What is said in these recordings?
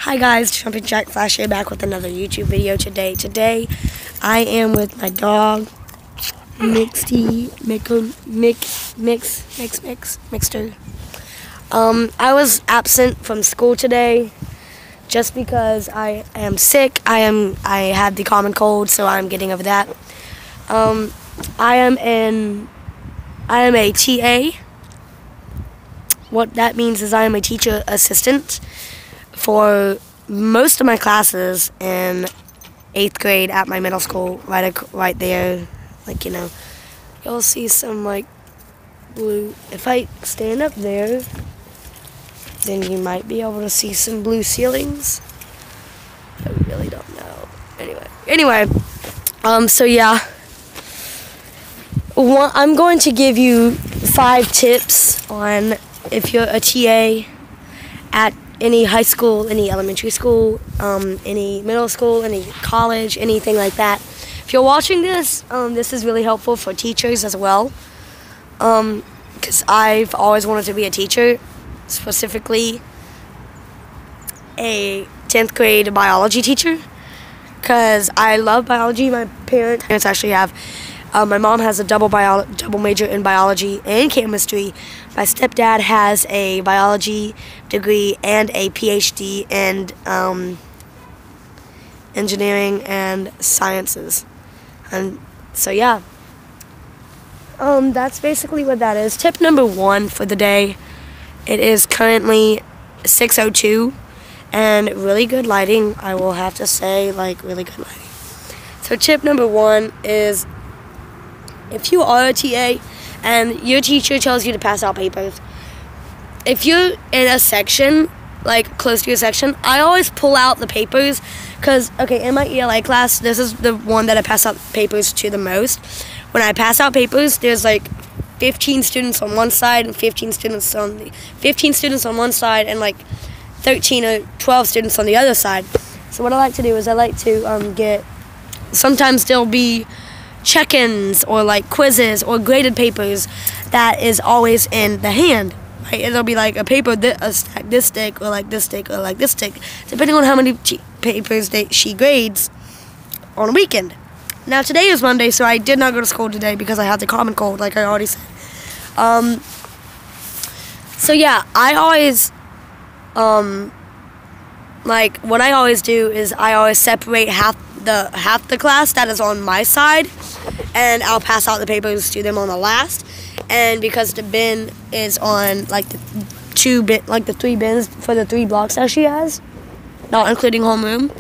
Hi guys, Jumping Jack Flash here, back with another YouTube video today. Today, I am with my dog, Mixter. I was absent from school today just because I am sick. I had the common cold, so I'm getting over that. I am a TA. What that means is I am a teacher assistant for most of my classes in 8th grade at my middle school, right there. Like, you know, you'll see some like blue. If I stand up there, then you might be able to see some blue ceilings. I really don't know. Anyway, so yeah. I'm going to give you 5 tips on if you're a TA at any high school, any elementary school, any middle school, any college, anything like that. If you're watching this, this is really helpful for teachers as well. Because I've always wanted to be a teacher, specifically a 10th grade biology teacher. Because I love biology. My parents actually have. My mom has a double major in biology and chemistry. My stepdad has a biology degree and a PhD in engineering and sciences. And so yeah, that's basically what that is. Tip number 1 for the day. It is currently 6:02 and really good lighting. I will have to say, like, really good lighting. So tip number 1 is, if you are a TA and your teacher tells you to pass out papers, if you're in a section, like close to your section, I always pull out the papers because, okay, in my ELA class, this is the one that I pass out papers to the most. When I pass out papers, there's like 15 students on one side and 15 students on one side and like 13 or 12 students on the other side. So what I like to do is I like to get, sometimes there'll be check-ins or like quizzes or graded papers that is always in the hand, right? It'll be like a paper, a stack this thick, or like this thick, or like this thick, depending on how many papers she grades on a weekend. Now today is Monday, so I did not go to school today because I had the common cold, like I already said. So yeah, I always like what I always do is I always separate half the class that is on my side, and I'll pass out the papers to them on the last. And because the bin is on like the 3 bins for the 3 blocks that she has, not including homeroom,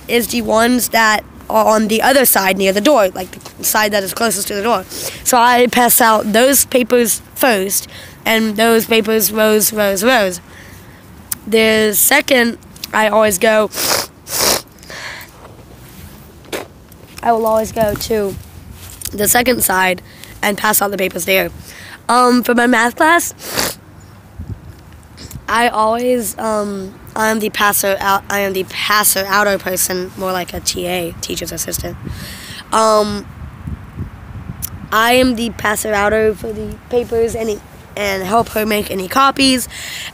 is the ones that are on the other side near the door, like the side that is closest to the door. So I pass out those papers first, and those papers rows. The second, I will always go to the second side and pass out the papers there. For my math class, I always I am the passer outer person, more like a TA, teacher's assistant. I am the passer outer for the papers and help her make any copies.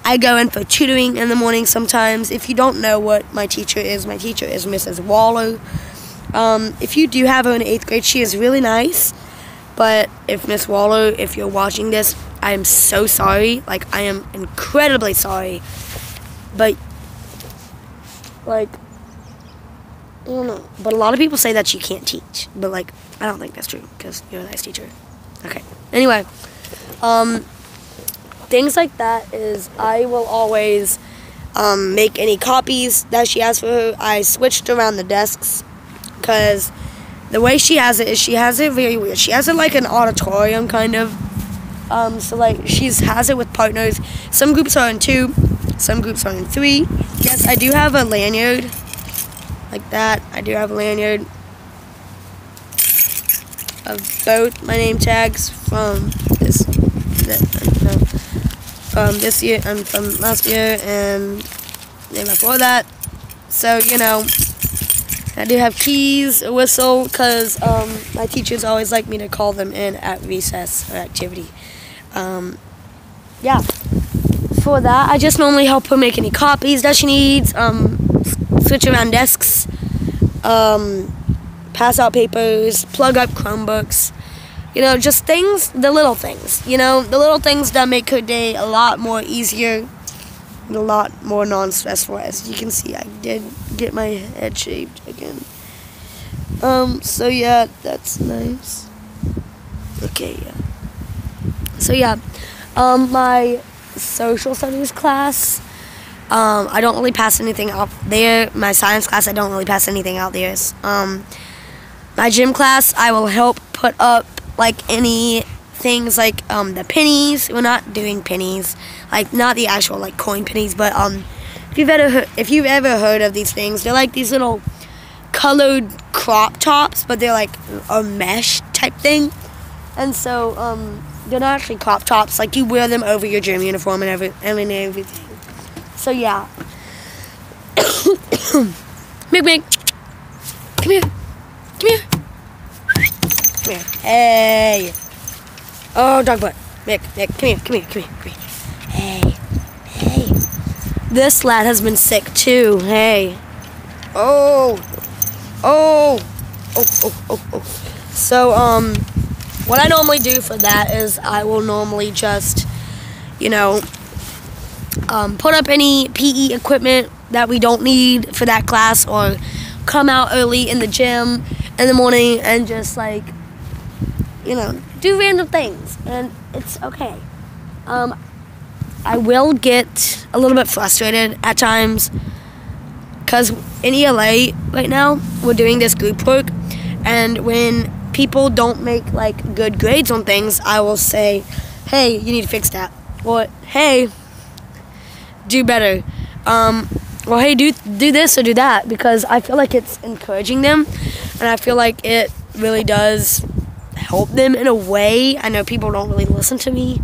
I go in for tutoring in the morning sometimes. If you don't know what my teacher is Mrs. Waller. If you do have her in 8th grade, she is really nice. But if Miss Waller, if you're watching this, I am so sorry. Like, I am incredibly sorry. But, like, I don't know. But a lot of people say that she can't teach. But, like, I don't think that's true because you're a nice teacher. Okay. Anyway, things like that is I will always make any copies that she has for her. I switched around the desks, because the way she has it is she has it very weird. She has it like an auditorium, kind of. So like she has it with partners. Some groups are in 2, some groups are in 3. Yes, I do have a lanyard like that. I do have a lanyard of both my name tags from this year and from last year and the year before that. So, you know, I do have keys, a whistle, because my teachers always like me to call them in at recess or activity. Yeah. For that, I just normally help her make any copies that she needs. switch around desks, pass out papers, plug up Chromebooks. You know, just things, the little things. You know, the little things that make her day a lot more easier, and a lot more non-stressful. As you can see, I did get my head shaved again. So yeah, that's nice. Okay, yeah. So yeah, my social studies class, I don't really pass anything out there. My science class, I don't really pass anything out there. My gym class, I will help put up like any things like the pennies. We're not doing pennies, like not the actual like coin pennies, but if you've ever heard of these things, they're like these little colored crop tops, but they're like a mesh type thing. And so they're not actually crop tops, like you wear them over your gym uniform and everything. So yeah. Mick, come here. Come here. Come here. Hey. Oh, dog butt. Mick, come here. Hey. This lad has been sick too. Hey. Oh. So, what I normally do for that is I will normally just, you know, put up any PE equipment that we don't need for that class, or come out early in the gym in the morning and just like, you know, do random things, and it's okay. I will get a little bit frustrated at times because in ELA right now we're doing this group work, and when people don't make like good grades on things, I will say, hey, you need to fix that, or hey, do better, or hey, do this or do that, because I feel like it's encouraging them, and I feel like it really does help them in a way. I know people don't really listen to me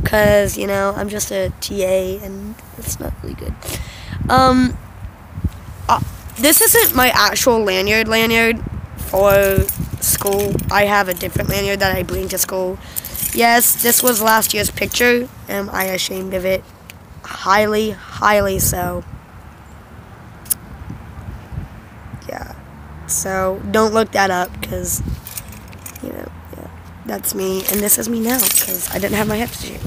because, you know, I'm just a TA and it's not really good. This isn't my actual lanyard for school. I have a different lanyard that I bring to school. Yes, this was last year's picture. Am I ashamed of it? Highly so. Yeah. So don't look that up, because, you know, yeah, that's me, and this is me now because I didn't have my head shaved.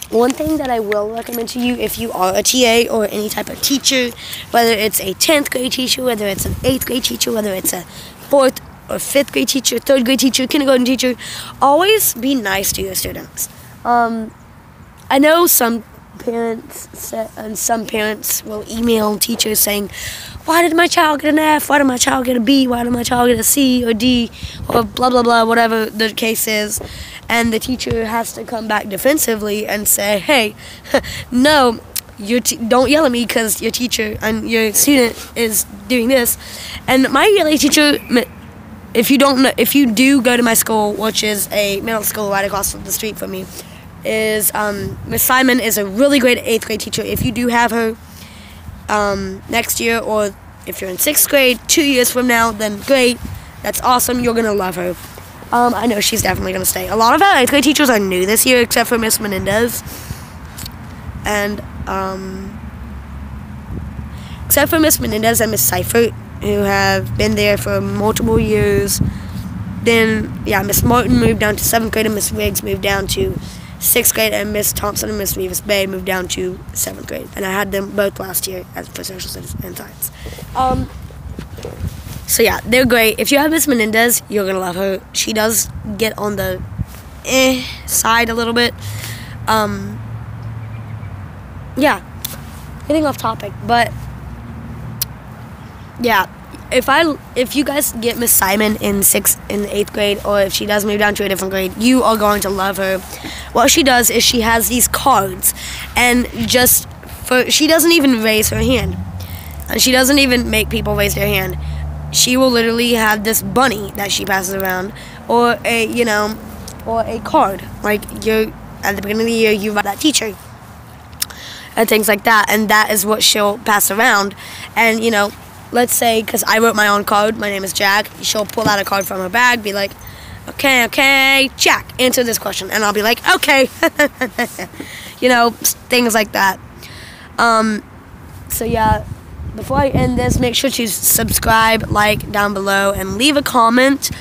One thing that I will recommend to you, if you are a TA or any type of teacher, whether it's a 10th grade teacher, whether it's an 8th grade teacher, whether it's a 4th or 5th grade teacher, 3rd grade teacher, kindergarten teacher, always be nice to your students. I know some parents will email teachers saying, why did my child get an F? Why did my child get a B? Why did my child get a C or D? Or blah, blah, blah, whatever the case is. And the teacher has to come back defensively and say, hey, no, don't yell at me because your teacher and your student is doing this. And my ELA teacher, if you do go to my school, which is a middle school right across the street from me, is Miss Simon is a really great 8th grade teacher. If you do have her next year, or if you're in 6th grade 2 years from now, then great. That's awesome. You're gonna love her. I know she's definitely gonna stay. A lot of our 8th grade teachers are new this year, except for Miss Menendez, and except for Miss Menendez and Miss Seifert, who have been there for multiple years. Then yeah, Miss Martin moved down to 7th grade, and Miss Riggs moved down to 6th grade, and Miss Thompson and Miss Rivas Bay moved down to 7th grade. And I had them both last year for social studies and science. So yeah, they're great. If you have Miss Menendez, you're gonna love her. She does get on the side a little bit. Yeah, getting off topic, but yeah, if you guys get Miss Simon in 8th grade, or if she does move down to a different grade, you are going to love her. What she does is she has these cards, and she doesn't even raise her hand, and she doesn't even make people raise their hand. She will literally have this bunny that she passes around, or a card, like at the beginning of the year you write that teacher, and things like that, and that is what she'll pass around. And let's say, because I wrote my own card, my name is Jack, she'll pull out a card from her bag, be like, okay, Jack, answer this question, and I'll be like, okay. Things like that. So yeah, before I end this, make sure to subscribe, like down below, and leave a comment.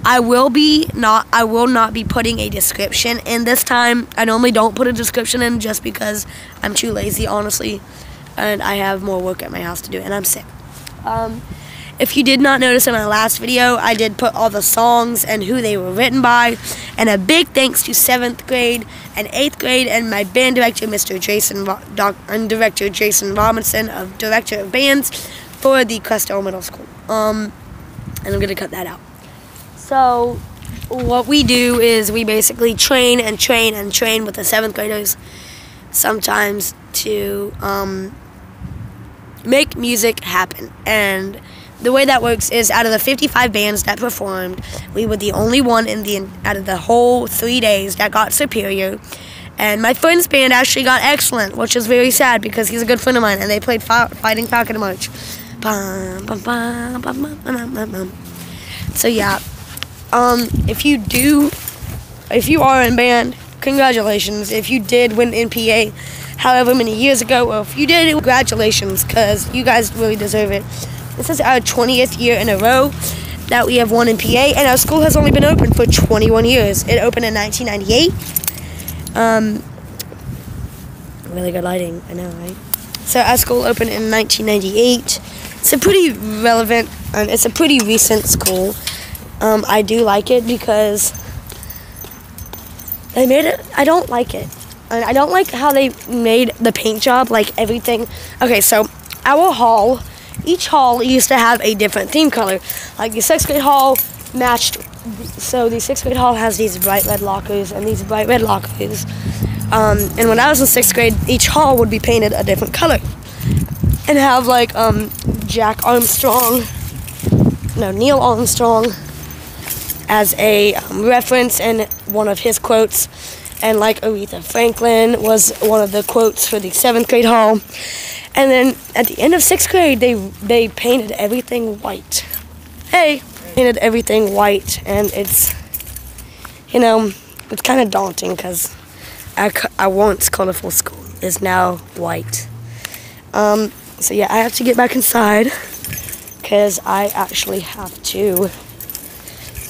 I will not be putting a description in this time. I normally don't put a description in just because I'm too lazy, honestly, and I have more work at my house to do, and I'm sick. If you did not notice in my last video, I did put all the songs and who they were written by, and a big thanks to 7th grade and 8th grade and my band director, Mr. and Director Jason Robinson, of Director of Bands for the Crestdale Middle School. And I'm going to cut that out. So what we do is we basically train and train and train with the 7th graders sometimes to make music happen. And the way that works is out of the 55 bands that performed, we were the only one out of the whole 3 days that got superior. And my friend's band actually got excellent, which is very sad because he's a good friend of mine, and they played Fighting Falcon March. So yeah, if you are in band, congratulations. If you did win NPA however many years ago, or if you did, congratulations, because you guys really deserve it. This is our 20th year in a row that we have won in PA, and our school has only been open for 21 years. It opened in 1998. Really good lighting, I know, right? So our school opened in 1998. It's a pretty relevant, it's a pretty recent school. I do like it because they made it. I don't like it. And I don't like how they made the paint job, like everything. Okay, so our hall, each hall used to have a different theme color. Like the 6th grade hall matched, so the 6th grade hall has these bright red lockers and these bright red lockers. And when I was in 6th grade, each hall would be painted a different color. And have like Neil Armstrong as a reference and one of his quotes. And like Aretha Franklin was one of the quotes for the 7th grade hall. And then at the end of 6th grade, they painted everything white. Painted everything white, and it's, it's kind of daunting because our once colorful school is now white. So yeah, I have to get back inside because I actually have to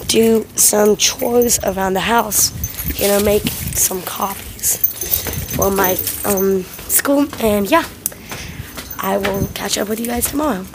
do some chores around the house. Make some copies for my school, and yeah, I will catch up with you guys tomorrow.